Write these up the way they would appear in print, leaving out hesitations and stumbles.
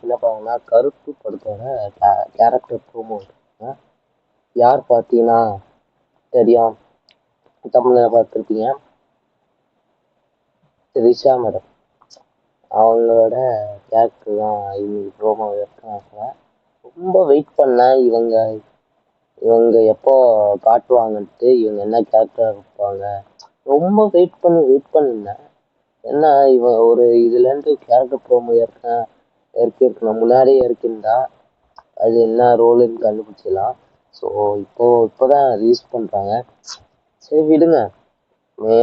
இன்னைக்கு என்ன பண்ணாங்கன்னா கருப்பு படத்தோட கேரக்டர் ப்ரோமோ எடுத்தாங்க. யார் பார்த்தீங்கன்னா தெரியும், தமிழில் பார்த்துருப்பீங்க, த்ரிஷா மேடம். அவங்களோட கேரக்டர் தான் இன்னைக்கு ப்ரோமோ எடுத்தாங்க. ரொம்ப வெயிட் பண்ணேன் இவங்க இவங்க எப்போ காட்டுவாங்கன்ட்டு, இவங்க என்ன கேரக்டர் இருப்பாங்க. ரொம்ப வெயிட் பண்ணியிருந்தேன். என்ன இவன் ஒரு இதுலேருந்து கேரக்டர் ப்ரோமோ இறக்கிருக்கணும், முன்னாடியே இறக்கிருந்தா அது என்ன ரோலுன்னு கண்டுபிடிச்சிடலாம். ஸோ இப்போதான் ரிலீஸ் பண்ணுறாங்க. சரி விடுங்க, மே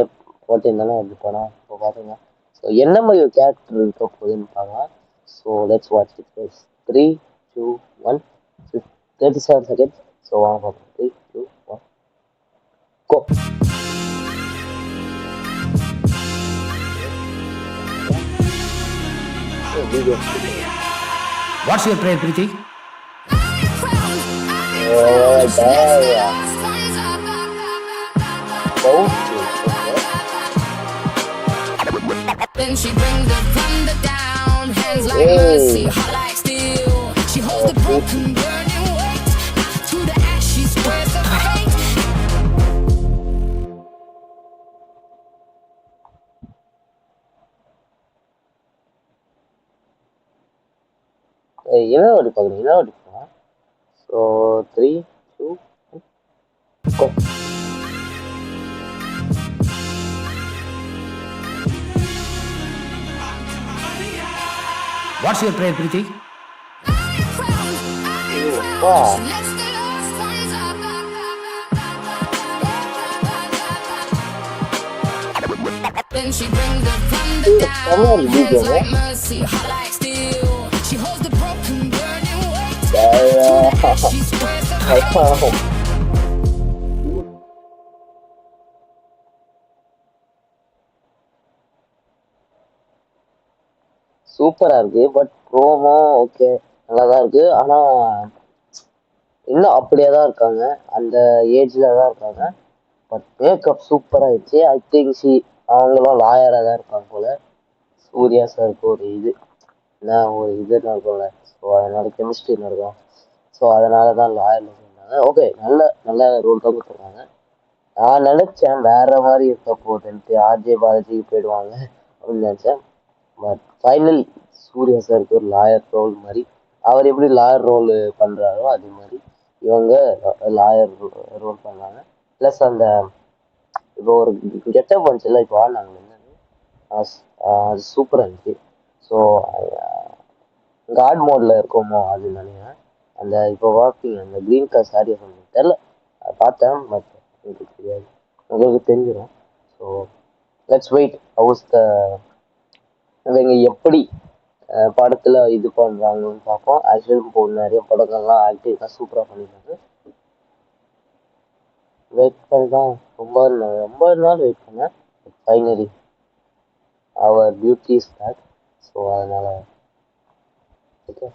14 தானே வந்து போனால் இப்போ பார்த்துங்க. ஸோ என்ன மாதிரி ஒரு கேரக்டர் இருக்க போகுதுன்னு பார்க்கலாம். So let's watch it first. 3, 2, 1, 37 seconds. So வாங்க பார்க்கலாம். 3, 2, 1, go. What's your trade, Preeti? Then she brings the thunder down, hands like mercy, heart like steel. She holds the broken, burning weight. To the ash she spreads her fate. என்ன ஓடி பார்க்குறீங்க? So 3, 2, 1, go. What's your trade, Preeti? Wow. Then she brings the thunder down, hands like mercy, heart like steel. She holds the broken, burning weight. She spreads her fate. சூப்பராக இருக்கு. But promo okay, நல்லா தான் இருக்கு. ஆனால் இன்னும் அப்படியே தான் இருக்காங்க, அந்த ஏஜில் தான் இருக்காங்க. பட் மேக்கப் சூப்பராகிடுச்சு. ஐ திங்க் அவங்களும் லாயராக தான் இருப்பாங்க போல. சூர்யா சாருக்கு ஒரு நடக்கும்ல, ஸோ அதனால கெமிஸ்ட்ரி நடக்கும். ஸோ அதனால தான் லாயர்னு சொன்னாங்க. ஓகே, நல்ல ரோல் தான் கொடுத்துருக்காங்க. நான் நினச்சேன் வேற மாதிரி இருக்க போகுதுன்ட்டு, ஆர்ஜே பாலாஜிக்கு போயிடுவாங்க அப்படின்னு நினச்சேன். பட் ஃபைனல் சூர்யா சாருக்கு ஒரு லாயர் ரோல் மாதிரி, அவர் எப்படி லாயர் ரோல் பண்ணுறாரோ அதே மாதிரி இவங்க லாயர் ரோல் பண்ணாங்க. ப்ளஸ் அந்த இப்போ ஒரு கெட்டப் வந்துச்சுல இப்போ ஆடினாங்க, அது சூப்பராக இருந்துச்சு. ஸோ காட் மோடில் இருக்கோமோ அது நினைக்கிறேன். அந்த இப்போ பார்ப்பீங்க அந்த க்ரீன் கலர் சாரியை சொன்னீங்க தெரில, அதை பார்த்தேன். பட் எனக்கு தெரியாது, உங்களுக்கு தெரிஞ்சிடும். ஸோ லெட்ஸ் வெயிட் ஹவுஸ் இவங்க எப்படி படத்தில் இது பண்ணுறாங்கன்னு பார்ப்போம். ஆக்சுவலி இப்போ நிறைய படங்கள்லாம் ஆக்டிங்லாம் சூப்பராக பண்ணியிருக்காங்க. வெயிட் பண்ணி தான் ரொம்ப நாள் வெயிட் பண்ணேன். Finally our beauty is back. So அதனால் ஓகே,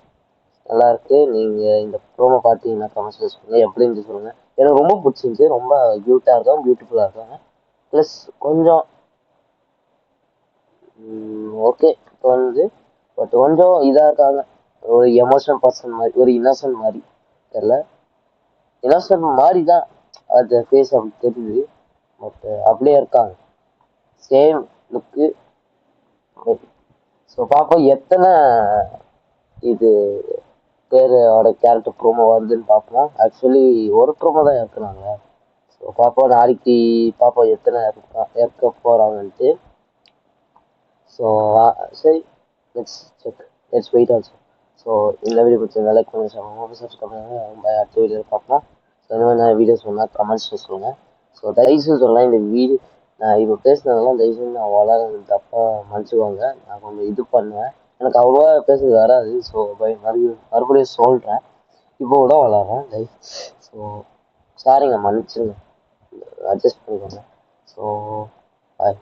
நல்லா இருக்கு. நீங்கள் இந்த ப்ரோமோ பார்த்தீங்கன்னா கமெண்ட்ஸில் சொல்லுங்கள், எப்படி இருந்துச்சு சொல்லுங்கள். எனக்கு ரொம்ப பிடிச்சிருந்துச்சி. ரொம்ப க்யூட்டாக இருக்காங்க, பியூட்டிஃபுல்லாக இருக்காங்க. ப்ளஸ் கொஞ்சம் ஓகே தோணுது. பட் கொஞ்சம் இதாக இருக்காங்க, ஒரு எமோஷனல் பர்சன் மாதிரி, ஒரு இன்னசென்ட் மாதிரி தெரில. இன்னசென்ட் மாதிரி தான் அது ஃபேஸ் அப்படி தெரியுது. பட் அப்படியே இருக்காங்க, சேம் லுக்கு. ஸோ பார்ப்போம் எத்தனை இது பேரோட கேரக்டர் ப்ரோமோ வருதுன்னு பார்ப்போம். ஆக்சுவலி ஒரு ப்ரோமோ தான் இறக்குறாங்க. ஸோ பார்ப்போம், நாளைக்கு பார்ப்போம் எத்தனை இறக்க போகிறாங்கன்ட்டு. ஸோ சரி, லெட்ஸ் வெயிட் ஆல்சோ. ஸோ இந்த வீடியோ பிடிச்சிருந்தா லைக் பண்ணி சப்ஸ்கிரைப் பண்ணுங்கள். ரொம்ப அடுத்த வீடியோவில் பார்ப்போம். ஸோ இந்த மாதிரி நான் வீடியோஸ் சொன்னால் கமெண்ட்ஸில் சொல்லுங்கள். ஸோ தயவுசெய்து சொல்லலாம், இந்த வீடியோ நான் இப்போ பேசுனதெல்லாம் தயவுசெய்து நான் வளர தப்பாக மன்னிச்சுக்கோங்க. நான் கொஞ்சம் இது பண்ணுவேன், எனக்கு அவ்வளோவா பேசுறது வராது. ஸோ மறுபடியும் சொல்கிறேன், இப்போ கூட வளர்றேன். ஸோ சாரிங்க, மன்னிச்சுருங்க, அட்ஜஸ்ட் பண்ணிக்கோங்க. So bye.